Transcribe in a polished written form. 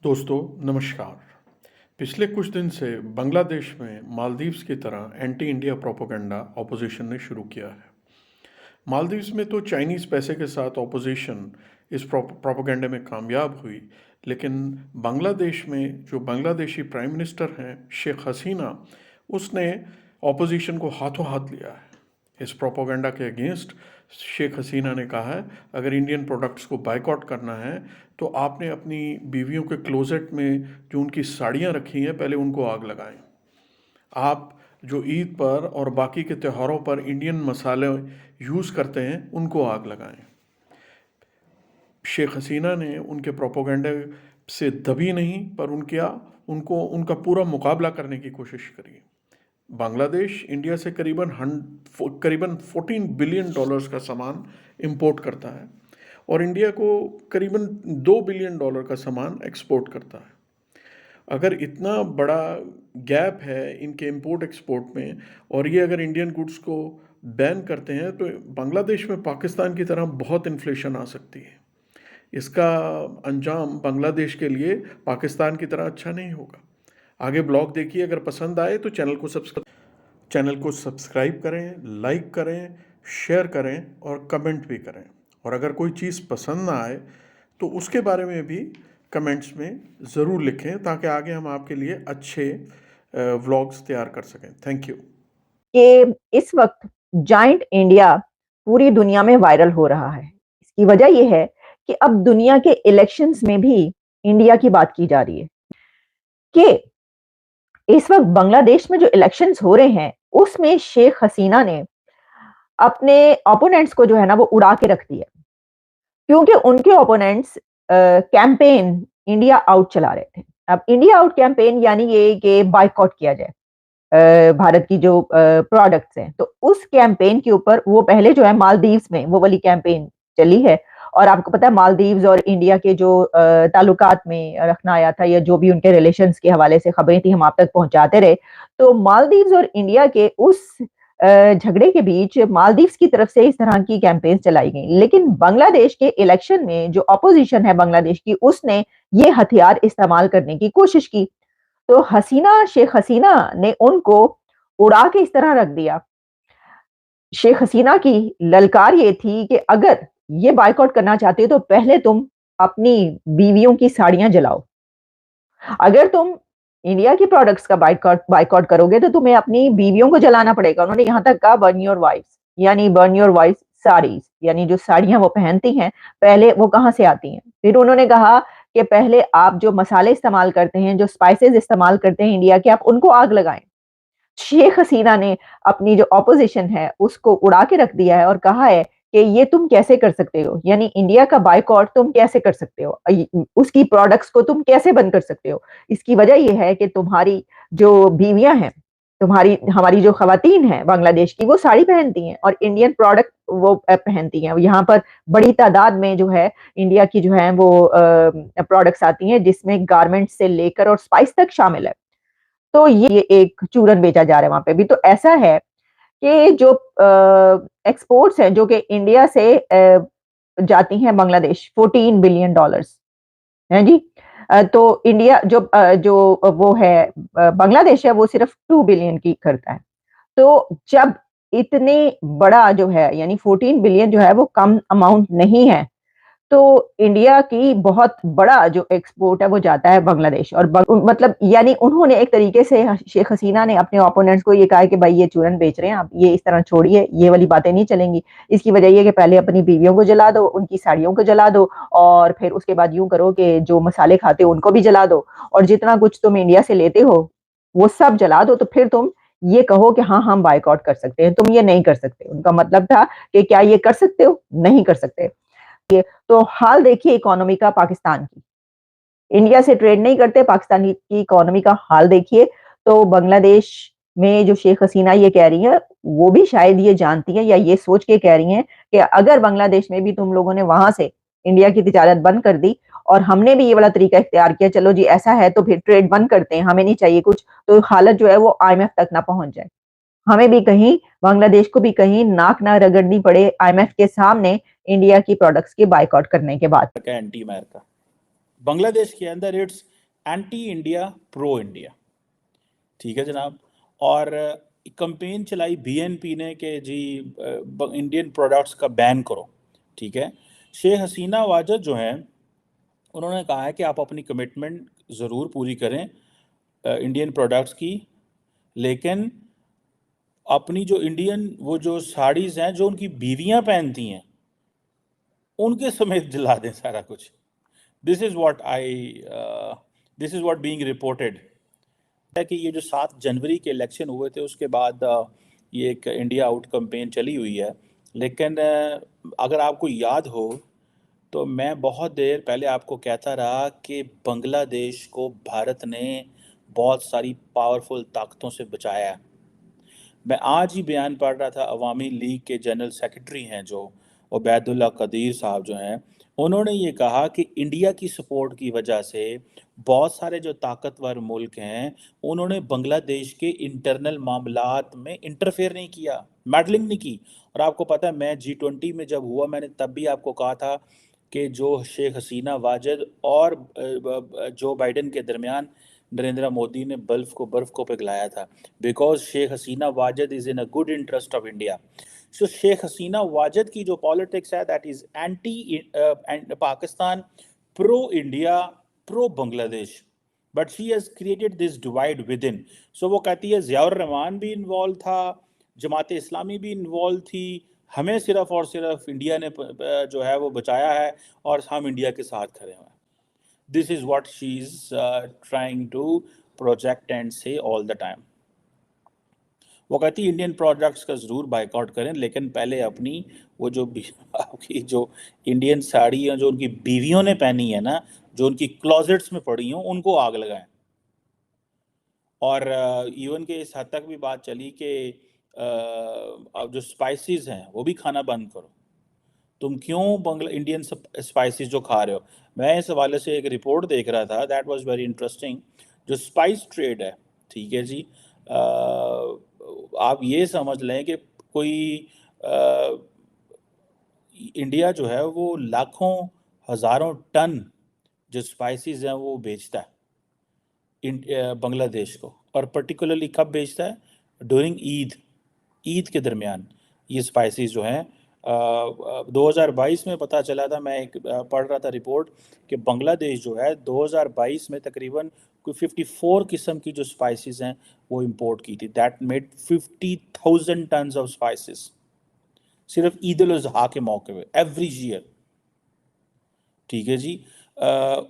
दोस्तों नमस्कार। पिछले कुछ दिन से बांग्लादेश में मालदीव्स की तरह एंटी इंडिया प्रोपेगेंडा ऑपोजिशन ने शुरू किया है। मालदीव्स में तो चाइनीज़ पैसे के साथ ऑपोजिशन इस प्रोपेगेंडे में कामयाब हुई, लेकिन बांग्लादेश में जो बांग्लादेशी प्राइम मिनिस्टर हैं शेख हसीना, उसने ऑपोजिशन को हाथों हाथ लिया है। इस प्रोपेगेंडा के अगेंस्ट शेख हसीना ने कहा है, अगर इंडियन प्रोडक्ट्स को बायकॉट करना है तो आपने अपनी बीवियों के क्लोजेट में जो उनकी साड़ियाँ रखी हैं पहले उनको आग लगाएं। आप जो ईद पर और बाकी के त्योहारों पर इंडियन मसाले यूज़ करते हैं उनको आग लगाएं। शेख हसीना ने उनके प्रोपेगेंडे से दबी नहीं पर उनका पूरा मुकाबला करने की कोशिश करी। बांग्लादेश इंडिया से करीबन 14 बिलियन डॉलर्स का सामान इंपोर्ट करता है और इंडिया को करीबन 2 बिलियन डॉलर का सामान एक्सपोर्ट करता है। अगर इतना बड़ा गैप है इनके इंपोर्ट एक्सपोर्ट में और ये अगर इंडियन गुड्स को बैन करते हैं तो बांग्लादेश में पाकिस्तान की तरह बहुत इन्फ्लेशन आ सकती है। इसका अंजाम बांग्लादेश के लिए पाकिस्तान की तरह अच्छा नहीं होगा। आगे ब्लॉग देखिए। अगर पसंद आए तो चैनल को सब्सक्राइब करें, लाइक करें, शेयर करें और कमेंट भी करें। और अगर कोई चीज़ पसंद ना आए तो उसके बारे में भी कमेंट्स में ज़रूर लिखें ताकि आगे हम आपके लिए अच्छे व्लॉग्स तैयार कर सकें। Thank you. कि इस वक्त जाइंट इंडिया पूरी दुनिया में वायरल हो रहा है। इसकी वजह यह है कि अब दुनिया के इलेक्शंस में भी इंडिया की बात की जा रही है कि इस वक्त बांग्लादेश में जो इलेक्शंस हो रहे हैं उसमें शेख हसीना ने अपने ओपोनेंट्स को जो है ना वो उड़ा के रख दिया, क्योंकि उनके ओपोनेंट्स कैंपेन इंडिया आउट चला रहे थे। अब इंडिया आउट कैंपेन यानी ये कि बायकॉट किया जाए भारत की जो प्रोडक्ट्स हैं। तो उस कैंपेन के ऊपर वो पहले जो है मालदीव्स में वो वाली कैंपेन चली है। और आपको पता है मालदीव्स और इंडिया के जो ताल्लुकात में रखना आया था या जो भी उनके रिलेशंस के हवाले से खबरें थी हम आप तक पहुंचाते रहे। तो मालदीव्स और इंडिया के उस झगड़े के बीच मालदीव्स की तरफ से इस तरह की कैंपेन चलाई गई, लेकिन बांग्लादेश के इलेक्शन में जो अपोजिशन है बांग्लादेश की उसने ये हथियार इस्तेमाल करने की कोशिश की। तो शेख हसीना ने उनको उड़ा के इस तरह रख दिया। शेख हसीना की ललकार ये थी कि अगर ये बायकॉट करना चाहते हो तो पहले तुम अपनी बीवियों की साड़ियां जलाओ। अगर तुम इंडिया की प्रोडक्ट्स का बायकॉट बायकॉट करोगे तो तुम्हें अपनी बीवियों को जलाना पड़ेगा। उन्होंने यहां तक कहा बर्न योर वाइफ्स, यानी बर्न योर वाइफ्स साड़ीज, यानी जो साड़ियां वो पहनती हैं पहले वो कहां से आती हैं। फिर उन्होंने कहा कि पहले आप जो मसाले इस्तेमाल करते हैं, जो स्पाइसेस इस्तेमाल करते हैं इंडिया के, आप उनको आग लगाएं। शेख हसीना ने अपनी जो ऑपोजिशन है उसको उड़ा के रख दिया है और कहा है कि ये तुम कैसे कर सकते हो, यानी इंडिया का बायकॉट तुम कैसे कर सकते हो, उसकी प्रोडक्ट्स को तुम कैसे बंद कर सकते हो। इसकी वजह यह है कि तुम्हारी जो बीवियां हैं, हमारी जो खवातीन हैं बांग्लादेश की, वो साड़ी पहनती हैं और इंडियन प्रोडक्ट वो पहनती हैं। यहाँ पर बड़ी तादाद में जो है इंडिया की जो है वो प्रोडक्ट्स आती हैं जिसमें गारमेंट से लेकर और स्पाइस तक शामिल है। तो ये एक चूरन बेचा जा रहा है वहां पे भी। तो ऐसा है कि जो एक्सपोर्ट्स हैं जो कि इंडिया से जाती हैं बांग्लादेश, 14 बिलियन डॉलर्स है जी। तो इंडिया जो वो है बांग्लादेश है वो सिर्फ 2 बिलियन की करता है। तो जब इतने बड़ा जो है यानी 14 बिलियन जो है वो कम अमाउंट नहीं है, तो इंडिया की बहुत बड़ा जो एक्सपोर्ट है वो जाता है बांग्लादेश। और मतलब यानी उन्होंने एक तरीके से शेख हसीना ने अपने ओपोनेंट्स को ये कहा कि भाई ये चूरन बेच रहे हैं आप, ये इस तरह छोड़िए, ये वाली बातें नहीं चलेंगी। इसकी वजह ये कि पहले अपनी बीवियों को जला दो, उनकी साड़ियों को जला दो, और फिर उसके बाद यूं करो कि जो मसाले खाते हो उनको भी जला दो, और जितना कुछ तुम इंडिया से लेते हो वो सब जला दो। तो फिर तुम ये कहो कि हाँ हम बायकॉट कर सकते हैं। तुम ये नहीं कर सकते। उनका मतलब था कि क्या ये कर सकते हो? नहीं कर सकते। तो हाल देखिए इकोनॉमी का पाकिस्तान की, इंडिया से ट्रेड नहीं करते, पाकिस्तान की इकोनॉमी का हाल देखिए। तो बांग्लादेश में जो शेख हसीना ये कह रही है वो भी शायद ये जानती है या ये सोच के कह रही हैं कि अगर बांग्लादेश में भी तुम लोगों ने वहां से इंडिया की तिजारत बंद कर दी और हमने भी ये वाला तरीका इख्तियार किया, चलो जी ऐसा है तो फिर ट्रेड बंद करते हैं, हमें नहीं चाहिए कुछ, तो हालत जो है वो IMF तक ना पहुंच जाए। हमें भी कहीं, बांग्लादेश को भी कहीं नाक ना रगड़नी पड़े IMF के सामने इंडिया की प्रोडक्ट्स के बायकॉट करने के बाद। एंटी अमेरिका बांग्लादेश के अंदर it's anti India pro India, ठीक है जनाब। और कंपेन चलाई बीएनपी ने कि जी इंडियन प्रोडक्ट्स का बैन करो, ठीक है। शेख हसीना वाजद जो हैं उन्होंने कहा है कि आप अपनी कमिटमेंट ज़रूर पूरी करें इंडियन प्रोडक्ट्स की, लेकिन अपनी जो इंडियन वो जो साड़ीज़ हैं जो उनकी बीवियां पहनती हैं उनके समेत जला दें सारा कुछ। This is what being reported है कि ये जो 7 जनवरी के इलेक्शन हुए थे उसके बाद ये एक इंडिया आउट कैंपेन चली हुई है। लेकिन अगर आपको याद हो तो मैं बहुत देर पहले आपको कहता रहा कि बांग्लादेश को भारत ने बहुत सारी पावरफुल ताकतों से बचाया है। मैं आज ही बयान पढ़ रहा था, अवामी लीग के जनरल सेक्रेटरी हैं जो उबैदुल्ला कदीर साहब जो हैं, उन्होंने ये कहा कि इंडिया की सपोर्ट की वजह से बहुत सारे जो ताकतवर मुल्क हैं उन्होंने बांग्लादेश के इंटरनल मामलात में इंटरफेयर नहीं किया, मेडलिंग नहीं की। और आपको पता है मैं G20 में जब हुआ मैंने तब भी आपको कहा था कि जो शेख हसीना वाजिद और जो बाइडन के दरमियान नरेंद्र मोदी ने बर्फ को पिघलाया था, because Sheikh Hasina Wajed is in a good interest of India. So Sheikh Hasina Wajed की जो पॉलिटिक्स है that is anti Pakistan, pro India, pro Bangladesh, but she has created this divide within. सो वो कहती है ज़ियाउर रहमान भी इन्वॉल्व था, जमात इस्लामी भी इन्वॉल्व थी, हमें सिर्फ और सिर्फ इंडिया ने जो है वो बचाया है और हम इंडिया के साथ खड़े हुए हैं। This is what she's trying to project and say all the time. वो कहती है इंडियन प्रोडक्ट्स का ज़रूर बाइकआउट करें, लेकिन पहले अपनी वो जो आपकी जो इंडियन साड़ी है जो उनकी बीवियों ने पहनी है ना, जो उनकी क्लोजेट्स में पड़ी हों, उनको आग लगाएं। और इवन के इस हद तक भी बात चली कि अब जो स्पाइसेस हैं वो भी खाना बंद करो। तुम क्यों इंडियन स्पाइसेस जो खा रहे हो? मैं इस हवाले से एक रिपोर्ट देख रहा था, दैट वाज वेरी इंटरेस्टिंग। जो स्पाइस ट्रेड है, ठीक है जी, आप ये समझ लें कि कोई इंडिया जो है वो लाखों हज़ारों टन जो स्पाइसेस हैं वो बेचता है बांग्लादेश को, और पर्टिकुलरली कब बेचता है? ड्यूरिंग ईद के दरमियान ये स्पाइसेस जो हैं 2022 में पता चला था, मैं एक पढ़ रहा था रिपोर्ट कि बांग्लादेश जो है 2022 में तकरीबन कोई 54 किस्म की जो स्पाइसेस हैं वो इंपोर्ट की थी। That made 50,000 tons of spices सिर्फ ईद उल अज़हा के मौके पे एवरी ईयर, ठीक है जी। और